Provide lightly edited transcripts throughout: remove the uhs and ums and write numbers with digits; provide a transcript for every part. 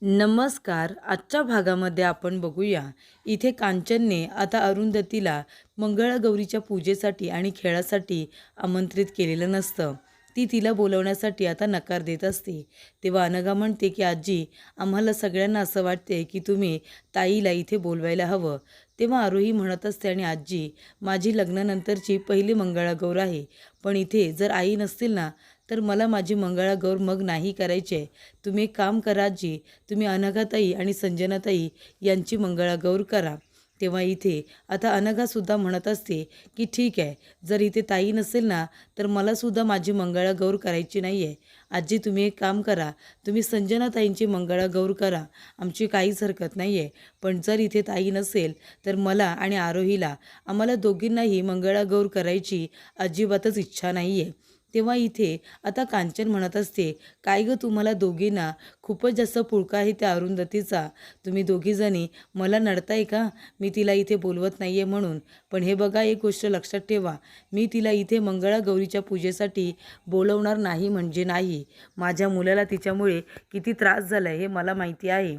नमस्कार. आजच्या भागामध्ये आपण बघूया. इथे कांचनने आता अरुंधतीला मंगळागौरीच्या पूजेसाठी आणि खेळासाठी आमंत्रित केलेलं नसतं. ती तिला बोलवण्यासाठी आता नकार देत असते. तेव्हा अनघा म्हणते की आजी, आम्हाला सगळ्यांना असं वाटते की तुम्ही ताईला इथे बोलवायला हवं. तेव्हा आरोही म्हणत असते आणि आजी, माझी लग्नानंतरची पहिली मंगळागौर आहे. पण इथे जर आई नसतील ना, तर मला माझी मंगळागौर मग नाही करायची आहे. तुम्ही एक काम करा आजी, तुम्ही अनघाताई आणि संजनाताई यांची मंगळागौर करा. तेव्हा इथे आता अनघासुद्धा म्हणत असते की ठीक आहे, जर इथे ताई नसेल ना, तर मलासुद्धा माझी मंगळागौर करायची नाही आहे. आजी तुम्ही एक काम करा, तुम्ही संजनाताईंची मंगळागौर करा, आमची काहीच हरकत नाही आहे. पण जर इथे ताई नसेल, तर मला आणि आरोहीला आम्हाला दोघींनाही मंगळागौर करायची अजिबातच इच्छा नाही आहे. तेव्हा इथे आता कांचन म्हणत असते, काय गं तुम्हाला दोघींना खूपच जास्त पुळका आहे त्या अरुंधतीचा. तुम्ही दोघीजणी मला नडताय का? मी तिला इथे बोलवत नाही आहे म्हणून. पण हे बघा, एक गोष्ट लक्षात ठेवा, मी तिला इथे मंगळागौरीच्या पूजेसाठी बोलवणार नाही म्हणजे नाही. माझ्या मुलाला तिच्यामुळे किती त्रास झाला आहे हे मला माहिती आहे.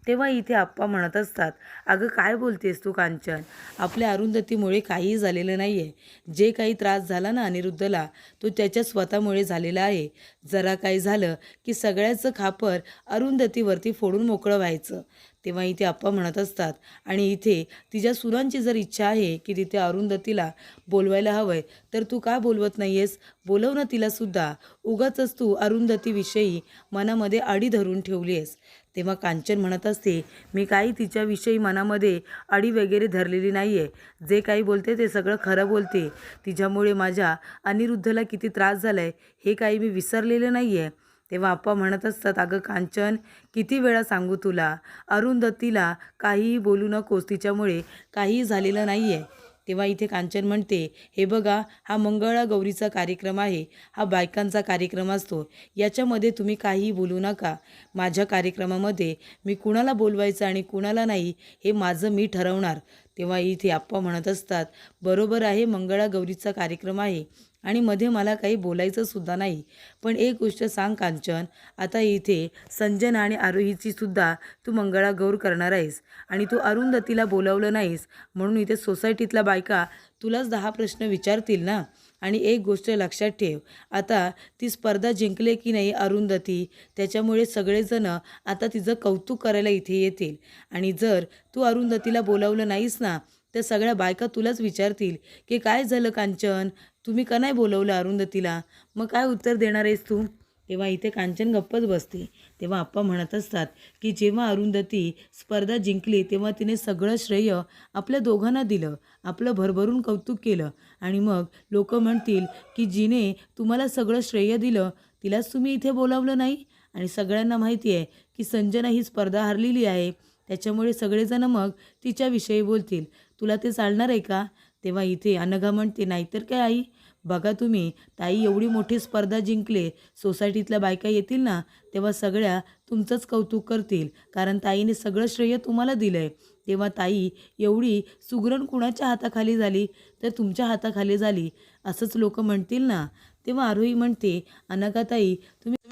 तेव्हा इथे आप्पा म्हणत असतात, अगं काय बोलतेस तू कांचन? आपल्या अरुंधतीमुळे काहीही झालेलं नाही आहे. जे काही त्रास झाला ना अनिरुद्धला, तो त्याच्या स्वतःमुळे झालेला आहे. जरा काही झालं की सगळ्याचं खापर अरुंधतीवरती फोडून मोकळं व्हायचं. तेव्हा इथे आप्पा म्हणत असतात आणि इथे तिच्या सुरांची जर इच्छा आहे की तिथे अरुंधतीला बोलवायला हवं आहे, तर तू का बोलवत नाही आहेस? बोलव ना तिलासुद्धा. उगाचच तू अरुंधतीविषयी मनामध्ये अडी धरून ठेवली आहेस. तेव्हा कांचन म्हणत असते, मी काही तिच्याविषयी मनामध्ये अडी वगैरे धरलेली नाही आहे. जे काही बोलते ते सगळं खरं बोलते. तिच्यामुळे माझ्या अनिरुद्धला किती त्रास झाला आहे हे काही मी विसरलेलं नाही आहे. तेव्हा आप्पा म्हणत असतात, अगं कांचन, किती वेळा सांगू तुला, अरुंधतीला काहीही बोलू नकोस, तिच्यामुळे काहीही झालेलं नाही आहे. तेव्हा इथे कांचन म्हणते, हे बघा, हा मंगळागौरीचा कार्यक्रम आहे, हा बायकांचा कार्यक्रम असतो. याच्यामध्ये तुम्ही काहीही बोलू नका. माझ्या कार्यक्रमामध्ये मी कुणाला बोलवायचं आणि कुणाला नाही हे माझं मी ठरवणार. तेव्हा इथे आप्पा म्हणत असतात, बरोबर आहे, मंगळागौरीचा कार्यक्रम आहे आणि मध्ये मला काही बोलायचं सुद्धा नाही. पण एक गोष्ट सांग कांचन, आता इथे संजना आणि आरोहीची सुद्धा तू मंगळागौर करणार आहेस आणि तू अरुंधतीला बोलावलं नाहीस म्हणून इथे सोसायटीतल्या बायका तुलाच 10 प्रश्न विचारतील ना. आणि एक गोष्ट लक्षात ठेव, आता ती स्पर्धा जिंकले की नाही अरुंधती, त्याच्यामुळे सगळेजण आता तिचं कौतुक करायला इथे येतील. आणि जर तू अरुंधतीला बोलावलं नाहीस ना, तर सगळ्या बायका तुलाच विचारतील की काय झालं कांचन, तुम्ही का नाही बोलवलं अरुंधतीला? मग काय उत्तर देणार आहेस तू? तेव्हा इथे कांचन गप्पच बसते. तेव्हा आप्पा म्हणत असतात की जेव्हा अरुंधती स्पर्धा जिंकली तेव्हा तिने सगळं श्रेय आपल्या दोघांना दिलं, आपलं भरभरून कौतुक केलं आणि मग लोक म्हणतील की जिने तुम्हाला सगळं श्रेय दिलं तिलाच तुम्ही इथे बोलावलं नाही. आणि सगळ्यांना माहिती आहे की संजना ही स्पर्धा हरलेली आहे, त्याच्यामुळे सगळेजण मग तिच्याविषयी बोलतील. तुला ते चालणार आहे का? तेव्हा इथे अनघा म्हणते, नाहीतर काय आई, बघा तुम्ही, ताई एवढी मोठी स्पर्धा जिंकले, सोसायटीतल्या बायका येतील ना, तेव्हा सगळ्या तुमचंच कौतुक करतील, कारण ताईने सगळं श्रेय तुम्हाला दिलं आहे. तेव्हा ताई एवढी सुगरण कुणाच्या हाताखाली झाली, तर तुमच्या हाताखाली झाली, असंच लोक म्हणतील ना. तेव्हा आरोही म्हणते, अनघाताई,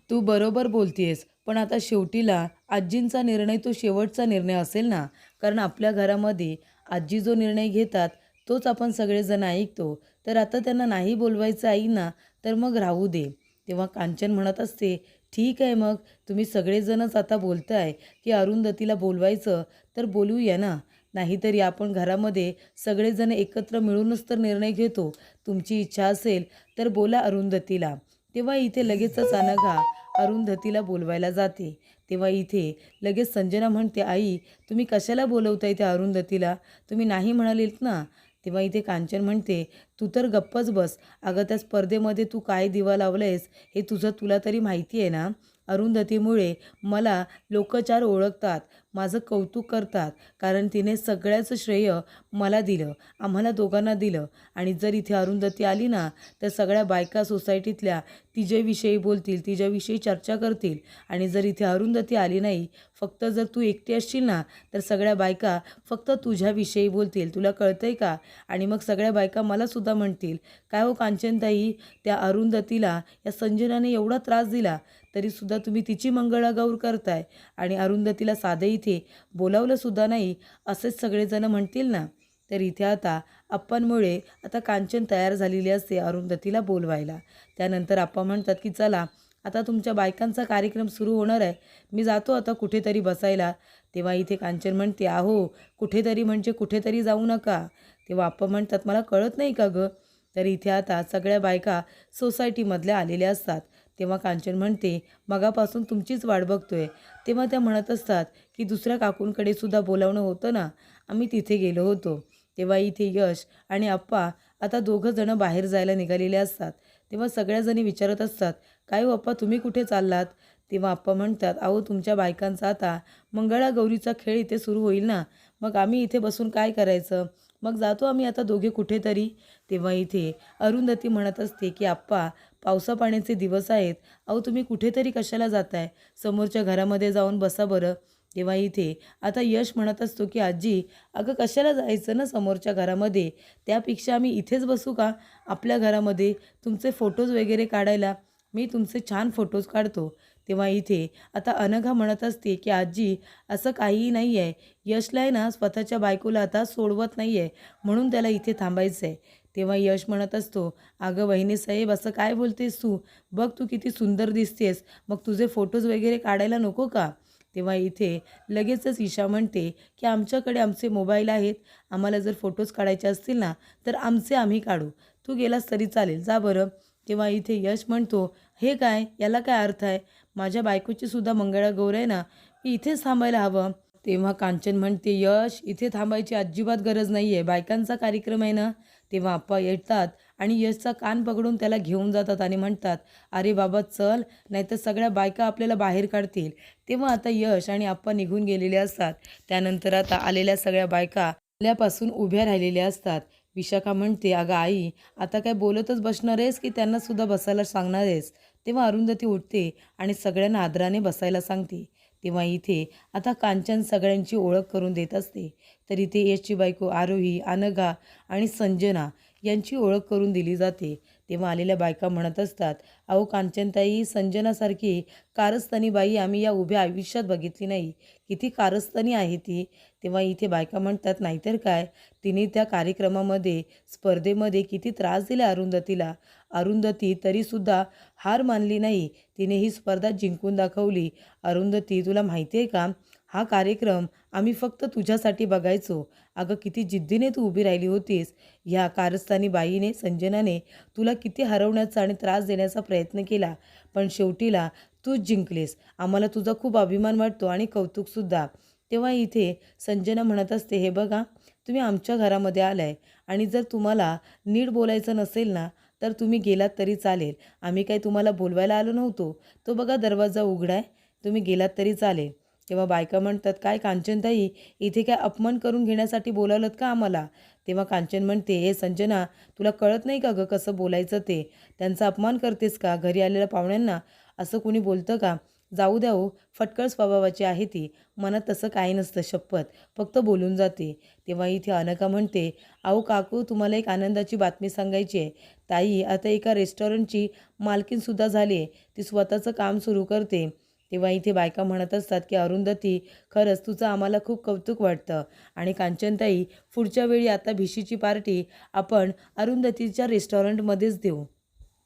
तू बरोबर बोलतेस, पण आता शेवटीला आजींचा निर्णय तो शेवटचा निर्णय असेल ना, कारण आपल्या घरामध्ये आजी जो निर्णय घेतात तोच आपण सगळेजण ऐकतो. तर आता त्यांना नाही बोलवायचं आईंना, तर मग राहू दे. तेव्हा कांचन म्हणत असते, ठीक आहे, मग तुम्ही सगळेजणच आता बोलताय की अरुंधतीला बोलवायचं, तर बोलूया ना. नाहीतरी आपण घरामध्ये सगळेजण एकत्र मिळूनच तर निर्णय घेतो. तुमची इच्छा असेल तर बोला अरुंधतीला. तेव्हा इथे लगेचच अनघा अरुंधतीला बोलवायला जाते. तेव्हा इथे लगेच संजना म्हणते, आई तुम्ही कशाला बोलवताय त्या अरुंधतीला? तुम्ही नाही म्हणालेत ना. तेव्हा इथे कांचन म्हणते, तू तर गप्पच बस. अगं त्या स्पर्धेमध्ये तू काय दिवा लावलायस हे तुला तरी माहिती आहे ना. अरुंधतीमुळे मला लोक 4 ओळखतात, माझं कौतुक करतात, कारण तिने सगळ्याचं श्रेय मला दिलं, आम्हाला दोघांना दिलं. आणि जर इथे अरुंधती आली ना, तर सगळ्या बायका सोसायटीतल्या तिच्याविषयी बोलतील, तिच्याविषयी चर्चा करतील. आणि जर इथे अरुंधती आली नाही, फक्त जर तू एकटी असशील ना, तर सगळ्या बायका फक्त तुझ्याविषयी बोलतील. तुला कळतंय का? आणि मग सगळ्या बायका मलासुद्धा म्हणतील, काय हो कांचनताई, त्या अरुंधतीला या संजनाने एवढा त्रास दिला, तरीसुद्धा तुम्ही तिची मंगळागौर करताय आणि अरुंधतीला साधं इथे बोलावलंसुद्धा नाही असेच सगळेजण म्हणतील ना. तर इथे आता आप्पांमुळे आता कांचन तयार झालेली असते अरुंधतीला बोलवायला. त्यानंतर आप्पा म्हणतात की चला आता तुमच्या बायकांचा कार्यक्रम सुरू होणार आहे, मी जातो आता कुठेतरी बसायला. तेव्हा इथे कांचन म्हणते, अहो कुठेतरी म्हणजे कुठेतरी जाऊ नका. तेव्हा आप्पा म्हणतात, मला कळत नाही का गं. तर इथे आता सगळ्या बायका सोसायटीमधल्या आलेल्या असतात. तेव्हा कांचन म्हणते, मगापासून तुमचीच वाट बघतोय. तेव्हा त्या म्हणत असतात की दुसऱ्या काकूंकडे सुद्धा बोलावणं होतं ना, आम्ही तिथे गेलो होतो. तेव्हा इथे यश आणि आप्पा आता दोघं जणं बाहेर जायला निघालेले असतात. तेव्हा सगळ्याजणी विचारत असतात, काय हो आप्पा तुम्ही कुठे चाललात. तेव्हा आप्पा म्हणतात, अहो तुमच्या बायकांचा आता मंगळागौरीचा खेळ इथे सुरू होईल ना, मग आम्ही इथे बसून काय करायचं, मग जातो आम्ही आता दोघे कुठेतरी. तेव्हा इथे अरुंधती म्हणत असते की आप्पा पावसा पाण्याचे दिवस आहेत, अहो तुम्ही कुठेतरी कशाला जाताय, समोरच्या घरामध्ये जाऊन बसा बरं. तेव्हा इथे आता यश म्हणत असतो की आजी अगं कशाला जायचं ना समोरच्या घरामध्ये, त्यापेक्षा आम्ही इथेच बसू का आपल्या घरामध्ये, तुमचे फोटोज वगैरे काढायला, मी तुमचे छान फोटोज काढतो. तेव्हा इथे आता अनघा म्हणत असते की आजी असं काहीही नाही आहे, यशला आहे ना स्वतःच्या बायकोला आता सोडवत नाही आहे, म्हणून त्याला इथे थांबायचं आहे. तेव्हा यश म्हणत असतो, अगं वहिनीसाहेब असं काय बोलतेस तू, बघ तू किती सुंदर दिसतेस, मग तुझे फोटोज वगैरे काढायला नको का. तेव्हा इथे लगेचच ईशा म्हणते की आमच्याकडे आमचे मोबाईल आहेत, आम्हाला जर फोटोज काढायचे असतील ना तर आमचे आम्ही काढू, तू गेलास तरी चालेल, जा बरं. तेव्हा इथे यश म्हणतो, हे काय, याला काय अर्थ आहे, माझ्या बायकोची सुद्धा मंगळागौर आहे ना, मी इथेच थांबायला हवं. तेव्हा कांचन म्हणते, यश इथे थांबायची अजिबात गरज नाही आहे, बायकांचा कार्यक्रम आहे ना. तेव्हा आप्पा येतात आणि यशचा कान पकडून त्याला घेऊन जातात आणि म्हणतात, अरे बाबा चल, नाहीतर सगळ्या बायका आपल्याला बाहेर काढतील. तेव्हा आता यश आणि आप्पा निघून गेलेले असतात. त्यानंतर आता आलेल्या सगळ्या बायका आल्यापासून उभ्या राहिलेल्या असतात. विशाखा म्हणते, अगं आई आता काय बोलतच बसणार आहेस की त्यांना सुद्धा बसायला सांगणार आहेस. तेव्हा अरुंधती उठते आणि सगळ्यांना आदराने बसायला सांगते. तेव्हा इथे आता कांचन सगळ्यांची ओळख करून देत असते. तर इथे यशची बायको आरोही, अनघा आणि संजना यांची ओळख करून दिली जाते. तेव्हा आलेल्या बायका म्हणत असतात, अहो कांचनताई संजनासारखी कारस्थानी बाई आम्ही या उभ्या आयुष्यात बघितली नाही, किती कारस्थानी आहे ती. तेव्हा इथे बायका म्हणतात, नाहीतर काय, तिने त्या कार्यक्रमामध्ये स्पर्धेमध्ये किती त्रास दिला अरुंधतीला, अरुंधती तरीसुद्धा हार मानली नाही, तिने ही स्पर्धा जिंकून दाखवली. अरुंधती तुला माहिती आहे का, हा कार्यक्रम आम्ही फक्त तुझ्यासाठी बघायचो, अगं किती जिद्दीने तू उभी राहिली होतीस. ह्या कारस्थानी बाईने संजनाने तुला किती हरवण्याचा आणि त्रास देण्याचा प्रयत्न केला, पण शेवटीला तूच जिंकलीस. आम्हाला तुझा खूप अभिमान वाटतो आणि कौतुकसुद्धा. तेव्हा इथे संजना म्हणत असते, हे बघा तुम्ही आमच्या घरामध्ये आलाय आणि जर तुम्हाला नीट बोलायचं नसेल ना तर तुम्ही गेलात तरी चालेल, आम्ही काही तुम्हाला बोलवायला आलो नव्हतो, तो बघा दरवाजा उघडाय, तुम्ही गेलात तरी चालेल. तेव्हा बायका म्हणतात, काय कांचनताई इथे काय अपमान करून घेण्यासाठी बोलावलं का आम्हाला. तेव्हा कांचन म्हणते, हे संजना तुला कळत नाही का गं कसं बोलायचं ते, त्यांचा अपमान करतेस का, घरी आलेल्या पाहुण्यांना असं कोणी बोलतं का. जाऊ द्या हो, फटकळ स्वभावाची आहे ती, मनात तसं काही नसतं, शपथ फक्त बोलून जाते. तेव्हा इथे अनघा म्हणते, अहो काकू तुम्हाला एक आनंदाची बातमी सांगायची आहे, ताई आता एका रेस्टॉरंटची मालकीनसुद्धा झाली आहे, ती स्वतःचं काम सुरू करते. तेव्हा इथे बायका म्हणत असतात की अरुंधती खरंच तुझं आम्हाला खूप कौतुक वाटतं आणि कांचनताई पुढच्या वेळी आता भिशीची पार्टी आपण अरुंधतीच्या रेस्टॉरंटमध्येच देऊ.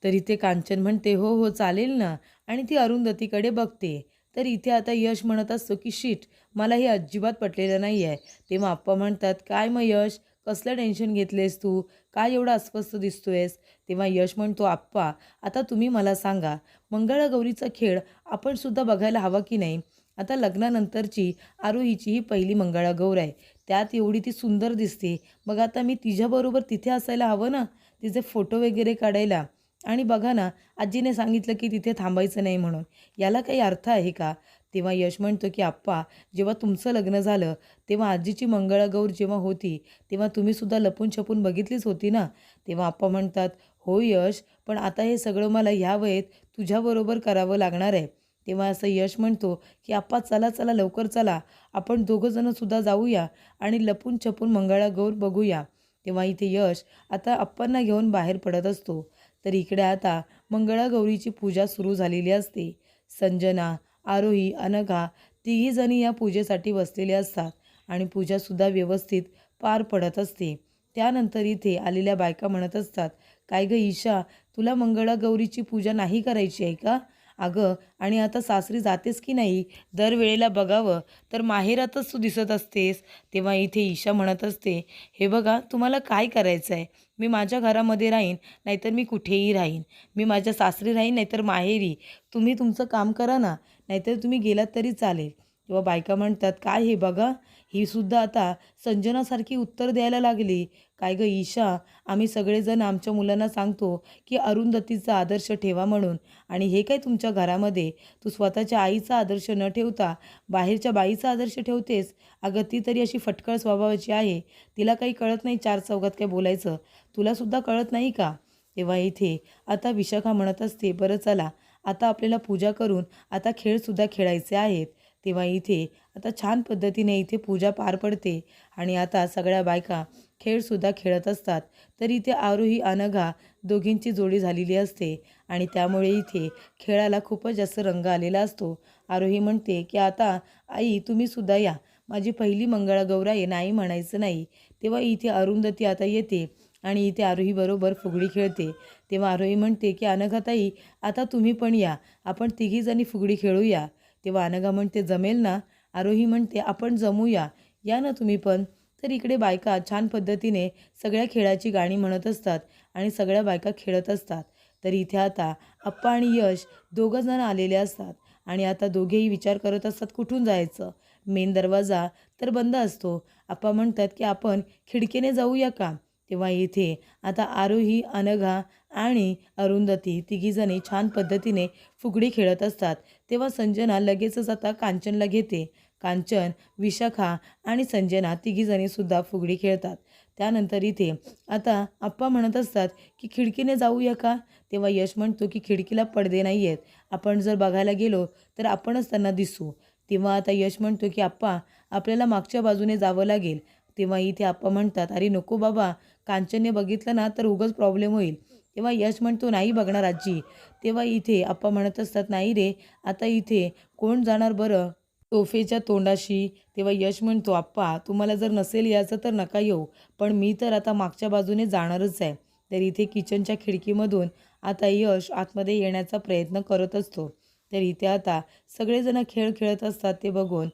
तर इथे कांचन म्हणते, हो हो चालेल ना, आणि ती अरुंधतीकडे बघते. तर इथे आता यश म्हणत असतो की शीट, मला हे अजिबात पटलेलं नाही आहे. तेव्हा आप्पा म्हणतात, काय मग यश, कसलं टेन्शन घेतलेस तू, काय एवढा अस्वस्थ दिसतोयस. तेव्हा यश म्हणतो, आप्पा आता तुम्ही मला सांगा, मंगळागौरीचा खेळ आपण सुद्धा बघायला हवा की नाही. आता लग्नानंतरची आरोहीची ही पहिली मंगळागौर आहे, त्यात एवढी ती सुंदर दिसते, मग आता मी तिच्याबरोबर तिथे असायला हवं ना, तिचे फोटो वगैरे काढायला. आणि बघा ना, आजीने सांगितलं की तिथे थांबायचं नाही म्हणून, याला काही अर्थ आहे का. तेव्हा यश म्हणतो की आप्पा जेव्हा तुमचं लग्न झालं तेव्हा आजीची मंगळागौर जेव्हा होती तेव्हा तुम्हीसुद्धा लपून छपून बघितलीच होती ना. तेव्हा आप्पा म्हणतात, हो यश, पण आता हे सगळं मला ह्या वयात तुझ्याबरोबर करावं लागणार आहे. तेव्हा असं यश म्हणतो की आप्पा चला चला लवकर चला, आपण दोघंजणंसुद्धा जाऊया आणि लपून छपून मंगळागौर बघूया. तेव्हा इथे यश आता आप्पांना घेऊन बाहेर पडत असतो. तर इकडे आता मंगळागौरीची पूजा सुरू झालेली असते. संजना, आरोही, अनघा तिघीजणी या पूजेसाठी बसलेले असतात आणि पूजासुद्धा व्यवस्थित पार पडत असते. त्यानंतर इथे आलेल्या बायका म्हणत असतात, "काय गं ईशा, तुला मंगळागौरीची पूजा नाही करायची आहे का? अगं, आणि आता सासरी जातेस की नाही? दरवेळेला बघावं तर माहेरातच तू दिसत असतेस." तेव्हा इथे ईशा म्हणत असते, "हे बघा, तुम्हाला काय करायचं आहे? मी माझ्या घरामध्ये राहीन, नाहीतर मी कुठेही राहीन. मी माझ्या सासरी राहीन, नाहीतर माहेरी. तुम्ही तुमचं काम करा ना, नाहीतर तुम्ही गेलात तरी चालेल." तेव्हा बायका म्हणतात, "काय हे बघा, ही सुद्धा आता संजनासारखी उत्तर द्यायला लागली. काय गं ईशा, आम्ही सगळेजण आमच्या मुलांना सांगतो की अरुंधतीचा आदर्श ठेवा म्हणून, आणि हे काय तुमच्या घरामध्ये तू स्वतःच्या आईचा आदर्श न ठेवता बाहेरच्या बाईचा आदर्श ठेवतेस? अगं ती तरी अशी फटकळ स्वभावाची आहे, तिला काही कळत नाही चार चौघात काय बोलायचं, तुलासुद्धा कळत नाही का?" तेव्हा इथे आता विशाखा म्हणत असते, "बरं चला, आता आपल्याला पूजा करून आता खेळसुद्धा खेळायचे आहेत." तेव्हा इथे आता छान पद्धतीने इथे पूजा पार पडते आणि आता सगळ्या बायका खेळसुद्धा खेळत असतात. तर इथे आरोही अनघा दोघींची जोडी झालेली असते आणि त्यामुळे इथे खेळाला खूपच जास्त रंग आलेला असतो. आरोही म्हणते की "आता आई तुम्हीसुद्धा या, माझी पहिली मंगळागौर आहे, नाही म्हणायचं नाही." तेव्हा इथे अरुंधती आता येते आणि इथे आरोही बरोबर फुगडी खेळते. तेव्हा आरोही म्हणते की "अनघाताई, आता तुम्ही पण या, आपण तिघीजणी फुगडी खेळूया." तेव्हा अनघा म्हणते, "जमेल ना?" आरोही म्हणते, "आपण जमूया, या ना तुम्ही पण." तर इकडे बायका छान पद्धतीने सगळ्या खेळाची गाणी म्हणत असतात आणि सगळ्या बायका खेळत असतात. तर इथे आता अप्पा आणि यश दोघंजण आलेले असतात आणि आता दोघेही विचार करत असतात कुठून जायचं. मेन दरवाजा तर बंद असतो. अप्पा म्हणतात की "आपण खिडकीने जाऊया का?" तेव्हा इथे आता आरोही, अनघा आणि अरुंधती तिघीजणी छान पद्धतीने फुगडी खेळत असतात. तेव्हा संजना लगेचच आता कांचनला घेते. कांचन, विशाखा आणि संजना तिघीजणीसुद्धा फुगडी खेळतात. त्यानंतर इथे आता आप्पा म्हणत असतात की "खिडकीने जाऊया का?" तेव्हा यश म्हणतो की "खिडकीला पडदे नाही आहेत, आपण जर बघायला गेलो तर आपणच त्यांना दिसू." तेव्हा आता यश म्हणतो की "आप्पा, आपल्याला मागच्या बाजूने जावं लागेल." तेव्हा इथे आप्पा म्हणतात, "अरे नको बाबा, कांचनने बघितलं ना तर उगाच प्रॉब्लेम होईल." तेव्हा यश म्हणतो, "नाही बघणार आजी." तेव्हा इथे आप्पा म्हणत असतात, "नाही रे, आता इथे कोण जाणार बरं सोफेच्या तोंडाशी?" तेव्हा यश म्हणतो, "आप्पा, तुम्हाला जर नसेल यायचं तर नका येऊ, पण मी तर आता मागच्या बाजूने जाणारच आहे." तर इथे किचनच्या खिडकीमधून आता यश आतमध्ये येण्याचा प्रयत्न करत असतो. तर इथे आता सगळेजण खेळ खेळत असतात ते बघून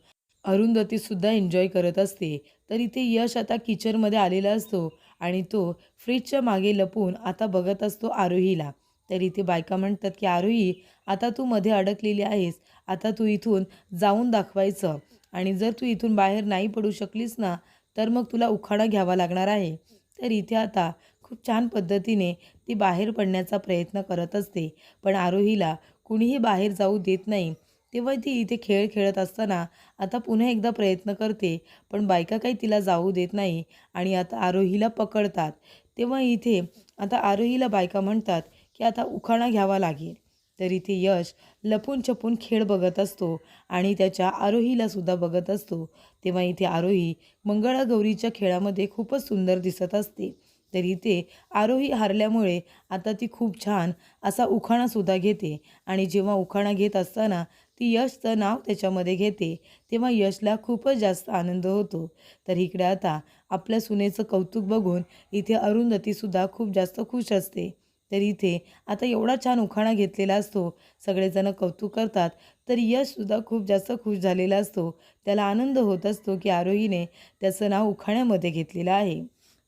अरुंधतीसुद्धा एन्जॉय करत असते. तर इथे यश आता किचनमध्ये आलेला असतो आणि तो फ्रीजच्या मागे लपून आता बघत असतो आरोहीला. तर इथे बायका म्हणतात की "आरोही, आता तू मध्ये अडकलेली आहेस, आता तू इथून जाऊन दाखवायचं, आणि जर तू इथून बाहेर नाही पडू शकलीस ना तर मग तुला उखाणा घ्यावा लागणार आहे." तर इथे आता खूप छान पद्धतीने ती बाहेर पडण्याचा प्रयत्न करत असते, पण आरोहीला कुणीही बाहेर जाऊ देत नाही. तेव्हा ती इथे खेळ खेळत असताना आता पुन्हा एकदा प्रयत्न करते, पण बायका काही तिला जाऊ देत नाही आणि आता आरोहीला पकडतात. तेव्हा इथे आता आरोहीला बायका म्हणतात की "आता उखाणा घ्यावा लागेल." तर इथे यश लपून-छपून खेळ बघत असतो आणि त्याच्या आरोहीलासुद्धा बघत असतो. तेव्हा इथे आरोही मंगळागौरीच्या खेळामध्ये खूपच सुंदर दिसत असते. तर इथे आरोही हारल्यामुळे आता ती खूप छान असा उखाणासुद्धा घेते आणि जेव्हा उखाणा घेत असताना ती यशचं नाव त्याच्यामध्ये घेते, तेव्हा यशला खूपच जास्त आनंद होतो. तर इकडे आता आपल्या सुनेचं कौतुक बघून इथे अरुंधतीसुद्धा खूप जास्त खुश असते. तर इथे आता एवढा छान उखाणा घेतलेला असतो, सगळेजण कौतुक करतात. तर यशसुद्धा खूप जास्त खुश झालेला असतो. त्याला आनंद होत असतो की आरोहीने त्याचं नाव उखाण्यामध्ये घेतलेलं आहे.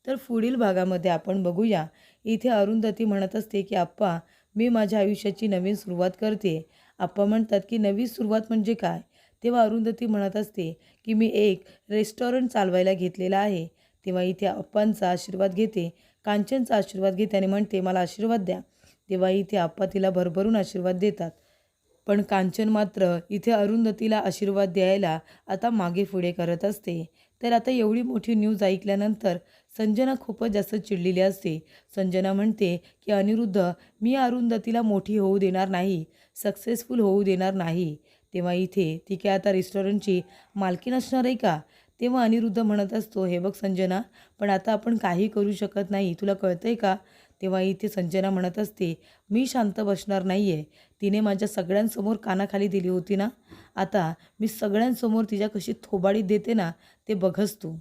तर पुढील भागामध्ये आपण बघूया. इथे अरुंधती म्हणत असते की "आप्पा, मी माझ्या आयुष्याची नवीन सुरुवात करते." आप्पा म्हणतात की "नवीन सुरुवात म्हणजे काय?" तेव्हा अरुंधती म्हणत असते की "मी एक रेस्टॉरंट चालवायला घेतलेला आहे." तेव्हा इथे आप्पांचा आशीर्वाद घेते, कांचनचा आशीर्वाद घेते आणि म्हणते, "मला आशीर्वाद द्या." तेव्हा इथे आप्पा तिला भरभरून आशीर्वाद देतात. पण कांचन मात्र इथे अरुंधतीला आशीर्वाद द्यायला आता मागे पुढे करत असते. तर आता एवढी मोठी न्यूज ऐकल्यानंतर संजना खूपच जास्त चिडलेली असते. संजना म्हणते की "अनिरुद्ध, मी अरुंधतीला मोठी होऊ देणार नाही, सक्सेसफुल होऊ देणार नाही." तेव्हा इथे ती काय आता रेस्टॉरंटची मालकीण असणार आहे का? तेव्हा अनिरुद्ध म्हणत असतो, "हे बघ संजना, पण आता आपण काही करू शकत नाही, तुला कळतंय का? तेव्हा इथे संजना म्हणत असते, मी शांत बसणार नाही आहे. तिने माझ्या सगळ्यांसमोर कानाखाली दिली होती ना, आता मी सगळ्यांसमोर तिच्या कशी थोबाडीत देते ना, ते बघच तू.